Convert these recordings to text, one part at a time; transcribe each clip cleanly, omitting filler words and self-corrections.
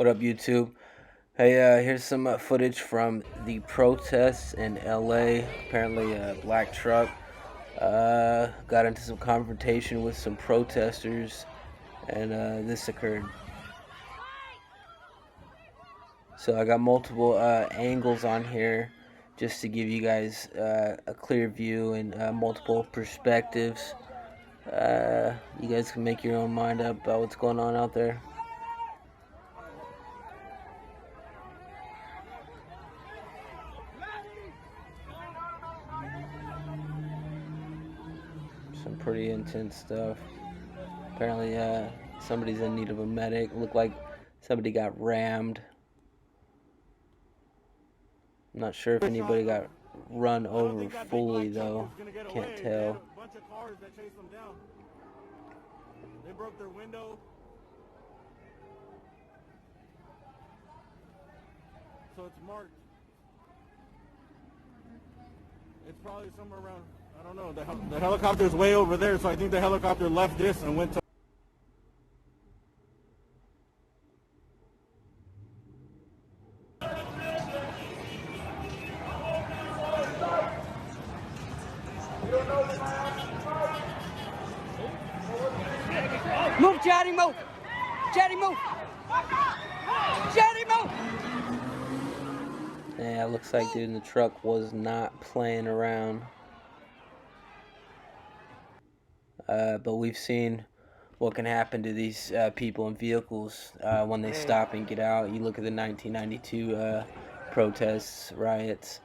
What up, YouTube? Hey, here's some footage from the protests in LA. Apparently, a black truck got into some confrontation with some protesters, and this occurred. So I got multiple angles on here just to give you guys a clear view and multiple perspectives. You guys can make your own mind up about what's going on out there. Some pretty intense stuff. Apparently, somebody's in need of a medic. Looked like somebody got rammed. I'm not sure if anybody got run over fully, though. Can't tell. They broke their window. So it's marked. It's probably somewhere around, I don't know, the helicopter's way over there, so I think the helicopter left this and went to... Move, Johnny, move! Johnny, move! Johnny, move! Yeah, it looks like dude in the truck was not playing around. But we've seen what can happen to these people in vehicles when they stop and get out. You look at the 1992 protests, riots.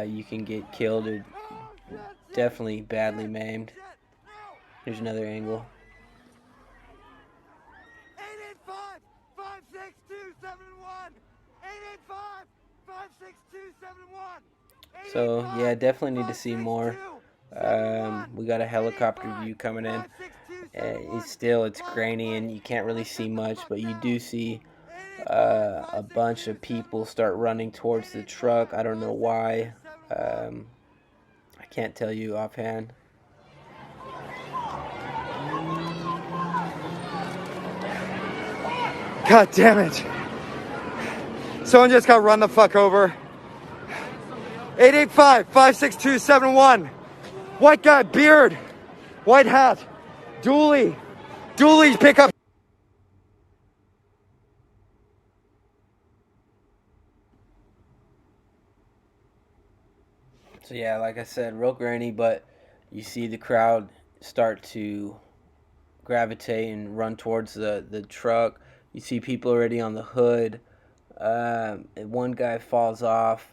You can get killed or definitely badly maimed. Here's another angle. 885-56271! 885-56271! So yeah, definitely need to see more. We got a helicopter view coming in. It's grainy and you can't really see much, but you do see a bunch of people start running towards the truck. I don't know why. I can't tell you offhand. God damn it. Someone just got run the fuck over. 885-56271. White guy, beard, white hat, dually pickup. So yeah, like I said, real grainy, but you see the crowd start to gravitate and run towards the truck. You see people already on the hood. One guy falls off.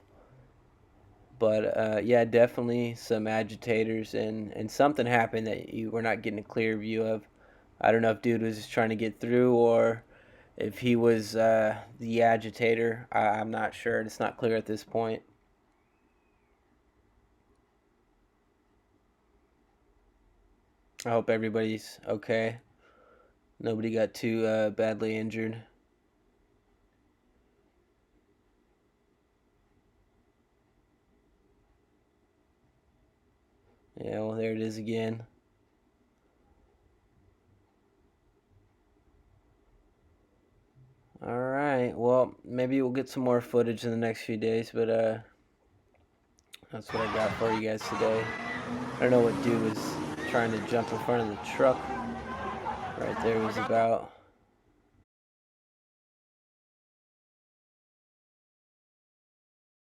But yeah, definitely some agitators and something happened that you were not getting a clear view of. I don't know if dude was just trying to get through or if he was the agitator. I'm not sure. It's not clear at this point. I hope everybody's okay. Nobody got too badly injured. Yeah, well, there it is again. Alright, well, maybe we'll get some more footage in the next few days, but that's what I got for you guys today. I don't know what dude was trying to jump in front of the truck. Right there was about